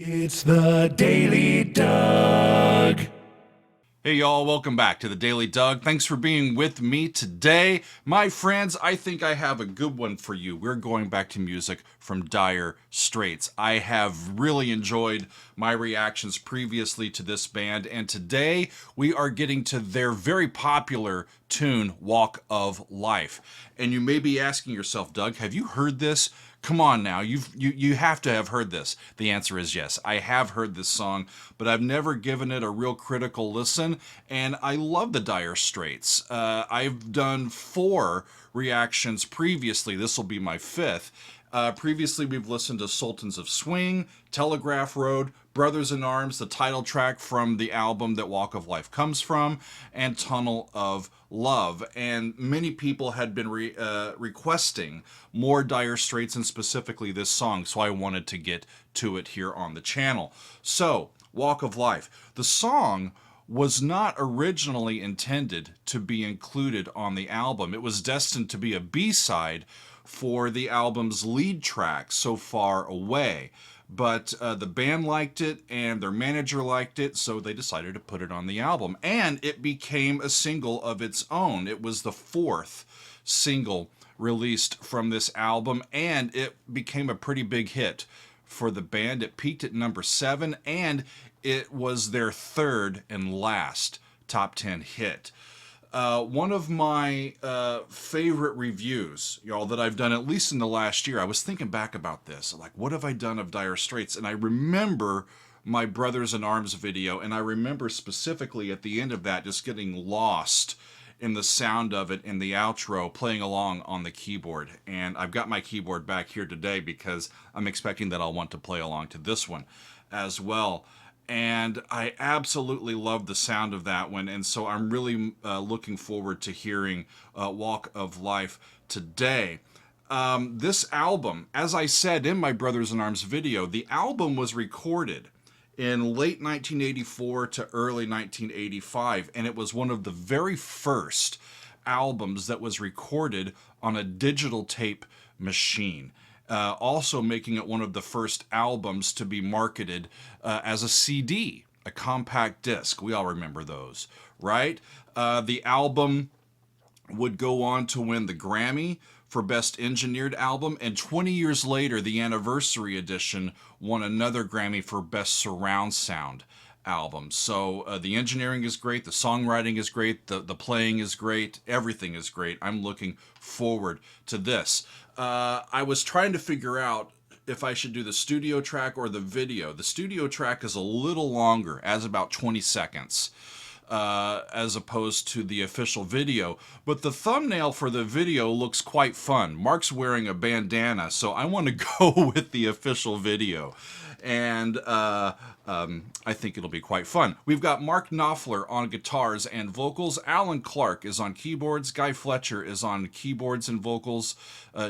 It's the Daily Doug. Hey y'all, welcome back to the Daily Doug. Thanks for being with me today. My friends, I think I have a good one for you. We're going back to music from Dire Straits. I have really enjoyed my reactions previously to this band, and today we are getting to their very popular tune, Walk of Life. And you may be asking yourself, Doug, have you heard this? Come on now, you have to have heard this. The answer is yes. I have heard this song, but I've never given it a real critical listen, and I love the Dire Straits. I've done 4 reactions previously. This will be my 5th. Previously, we've listened to Sultans of Swing, Telegraph Road, Brothers in Arms, the title track from the album that Walk of Life comes from, and Tunnel of Love. And many people had been requesting more Dire Straits, and specifically this song, so I wanted to get to it here on the channel. So, Walk of Life. The song was not originally intended to be included on the album. It was destined to be a B-side for the album's lead track, So Far Away. But the band liked it and their manager liked it, so they decided to put it on the album. And it became a single of its own. It was the 4th single released from this album, and it became a pretty big hit for the band. It peaked at number 7, and it was their 3rd and last top 10 hit. One of my favorite reviews, y'all, that I've done, at least in the last year, I was thinking back about this, like, what have I done of Dire Straits? And I remember my Brothers in Arms video, and I remember specifically at the end of that just getting lost in the sound of it in the outro, playing along on the keyboard. And I've got my keyboard back here today because I'm expecting that I'll want to play along to this one as well. And I absolutely love the sound of that one, and so I'm really looking forward to hearing Walk of Life today. This album, as I said in my Brothers in Arms video, the album was recorded in late 1984 to early 1985, and it was one of the very first albums that was recorded on a digital tape machine. Also making it one of the first albums to be marketed as a CD, a compact disc. We all remember those, right? The album would go on to win the Grammy for Best Engineered Album, and 20 years later, the Anniversary Edition won another Grammy for Best Surround Sound Album. So the engineering is great, the songwriting is great, the playing is great, everything is great. I'm looking forward to this. I was trying to figure out if I should do the studio track or the video. The studio track is a little longer, as about 20 seconds, as opposed to the official video. But the thumbnail for the video looks quite fun. Mark's wearing a bandana, so I want to go with the official video. And I think it'll be quite fun. We've got Mark Knopfler on guitars and vocals. Alan Clark is on keyboards. Guy Fletcher is on keyboards and vocals.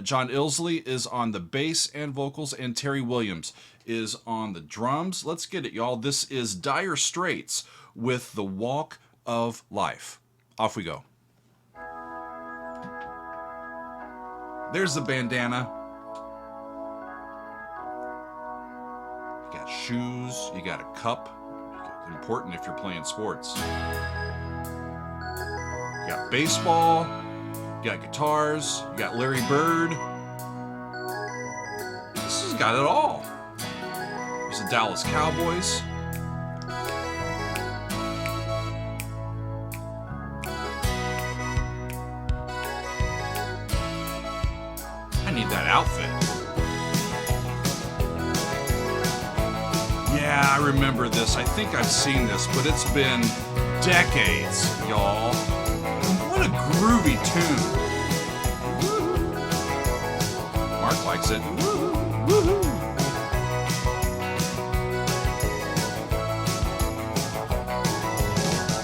John Ilsley is on the bass and vocals. And Terry Williams is on the drums. Let's get it, y'all. This is Dire Straits with The Walk of Life. Off we go. There's the bandana. You got shoes, you got a cup. Important if you're playing sports. You got baseball, you got guitars, you got Larry Bird. This has got it all. There's the Dallas Cowboys. I need that outfit. Yeah, I remember this. I think I've seen this, but it's been decades, y'all. What a groovy tune. Mark likes it. Woohoo!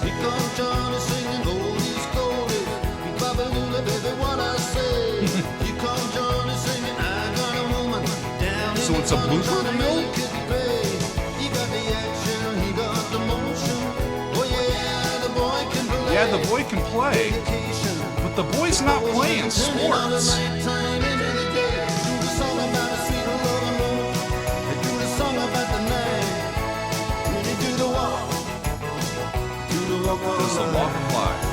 Here comes Johnny singing goldies, goldies. Be Babylula, baby, what I say. Here comes Johnny singing, I got a woman down in So it's a blooper reel? Yeah, the boy can play, but the boy's not playing sports. does the walk of life.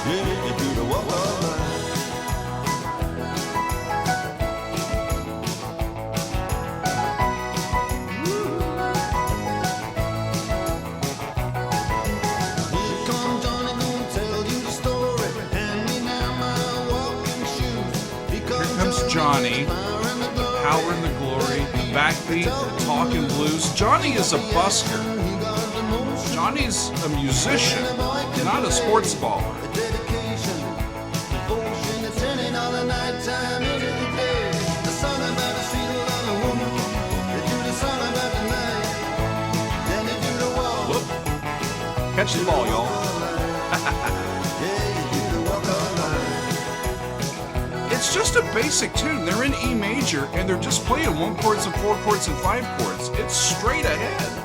Yeah, you do the walk of life. Here comes Johnny, gonna tell you the story. Hand me now my walking shoes. Here comes Johnny, the power and the glory, the backbeat, the talking blues. Johnny is a busker. Johnny's a musician, not a sports baller. Dedication, devotion, attending all the nighttime into the day. The song about the sweet love of woman. They do the song about the night. Then they do the walk. Whoop. Catch the ball, y'all. Yeah, you do the walk of life. It's just a basic tune. They're in E major, and they're just playing 1 chords and 4 chords and 5 chords. It's straight ahead.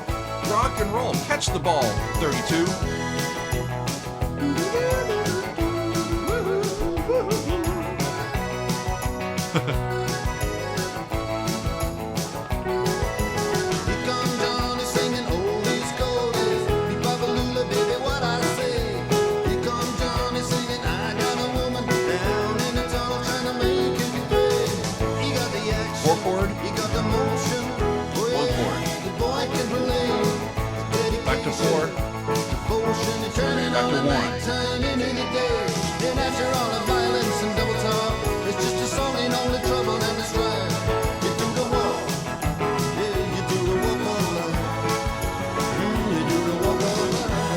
Rock and roll. Catch the ball, 32. Here comes Johnny singing oldies goldies. Be Baba Lula, baby, what I say. Here comes Johnny singing, I got a woman down in the tunnel trying to make it pay. He got the action. 4 chord, He got the motion. Oh, 1 yeah, chord. the boy can play. Back to 4. Devotion, eternity, Back all to the 1. nighttime into the day. Then after all the violence and double talk, it's just a song in all the trouble and the strife. You do the walk, yeah, you do the walk of life. You do the walk of life.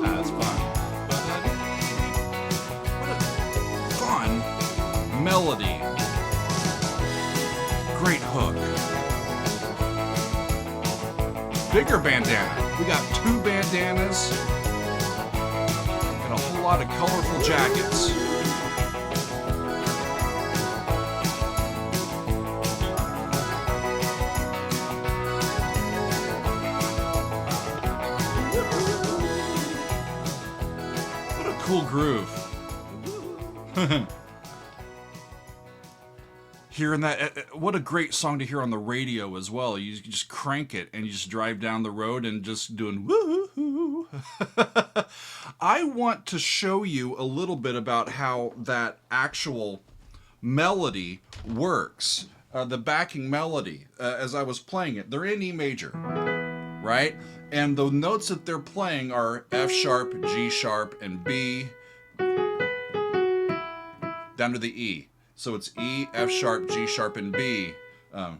That's fun. What a fun melody. Great hook. Bigger bandana. We got 2 bandanas and a whole lot of colorful jackets. What a cool groove. Hearing that, what a great song to hear on the radio as well. You just crank it and you just drive down the road and just doing woo-hoo. I want to show you a little bit about how that actual melody works. The backing melody, as I was playing it, they're in E major, right? And the notes that they're playing are F sharp, G sharp, and B, down to the E. So it's E, F sharp, G sharp, and B. 1,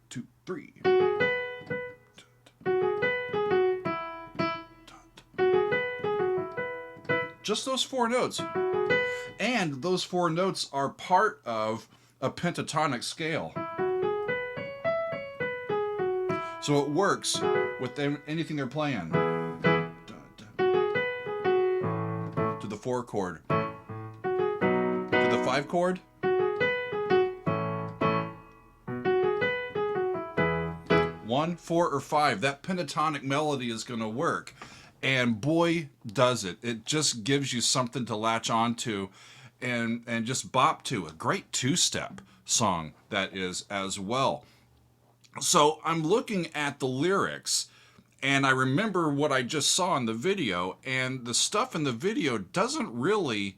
2, 3. Just those 4 notes. And those 4 notes are part of a pentatonic scale. So it works with anything they're playing. To the 4 chord. To the 5 chord. 1, 4, or 5. That pentatonic melody is going to work. And boy, does it. It just gives you something to latch onto and just bop to. A great 2-step song that is as well. So I'm looking at the lyrics, and I remember what I just saw in the video, and the stuff in the video doesn't really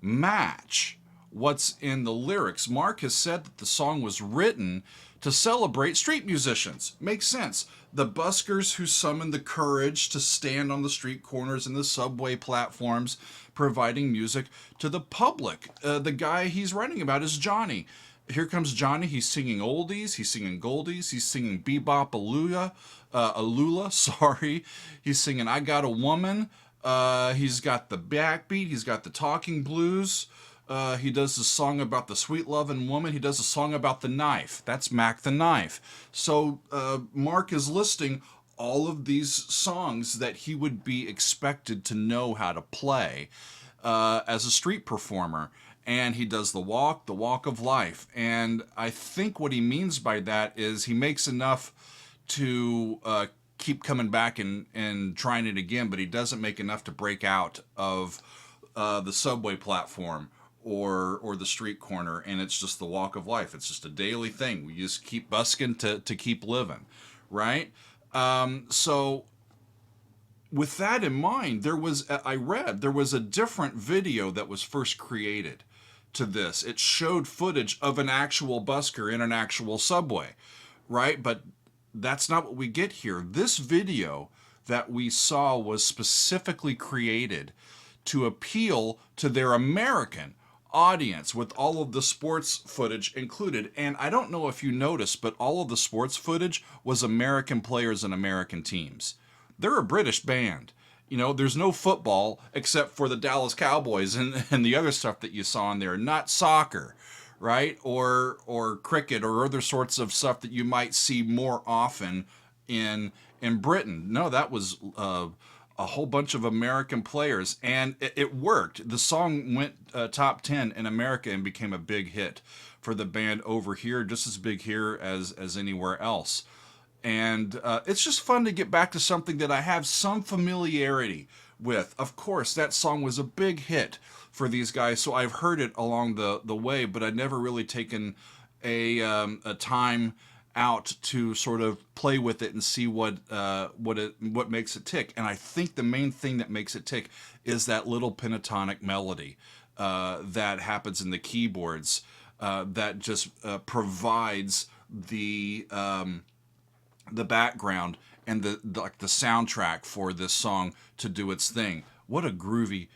match what's in the lyrics. Mark has said that the song was written to celebrate street musicians. Makes sense. The buskers who summon the courage to stand on the street corners and the subway platforms, providing music to the public. The guy he's writing about is Johnny. Here comes Johnny. He's singing oldies. He's singing goldies. He's singing bebop alula. Sorry. He's singing I Got a Woman. He's got the backbeat. He's got the talking blues. He does a song about the sweet loving woman. He does a song about the knife. That's Mac the Knife. So Mark is listing all of these songs that he would be expected to know how to play as a street performer. And he does the walk of life. And I think what he means by that is he makes enough to keep coming back and trying it again, but he doesn't make enough to break out of the subway platform or the street corner, and it's just the walk of life. It's just a daily thing. We just keep busking to keep living, right? So with that in mind, I read there was a different video that was first created to this. It showed footage of an actual busker in an actual subway, right? But that's not what we get here. This video that we saw was specifically created to appeal to their American audience with all of the sports footage included. And I don't know if you noticed, but all of the sports footage was American players and American teams. They're a British band. You know, there's no football except for the Dallas Cowboys and the other stuff that you saw in there, not soccer, right? Or cricket or other sorts of stuff that you might see more often in Britain. No, that was a whole bunch of American players, and it worked. The song went top 10 in America and became a big hit for the band Overheard, just as big here as anywhere else. And it's just fun to get back to something that I have some familiarity with. Of course, that song was a big hit for these guys, so I've heard it along the way, but I'd never really taken a time out to sort of play with it and see what makes it tick. And I think the main thing that makes it tick is that little pentatonic melody that happens in the keyboards that just provides the background and the soundtrack for this song to do its thing. What a groovy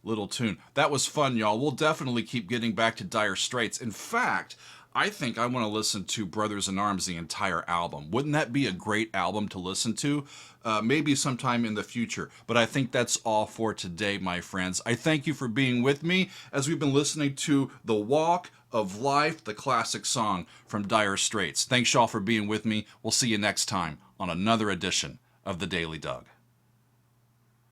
little tune. That was fun, y'all. We'll definitely keep getting back to Dire Straits. In fact, I think I want to listen to Brothers in Arms, the entire album. Wouldn't that be a great album to listen to? Maybe sometime in the future. But I think that's all for today, my friends. I thank you for being with me as we've been listening to The Walk of Life, the classic song from Dire Straits. Thanks, y'all, for being with me. We'll see you next time on another edition of The Daily Doug.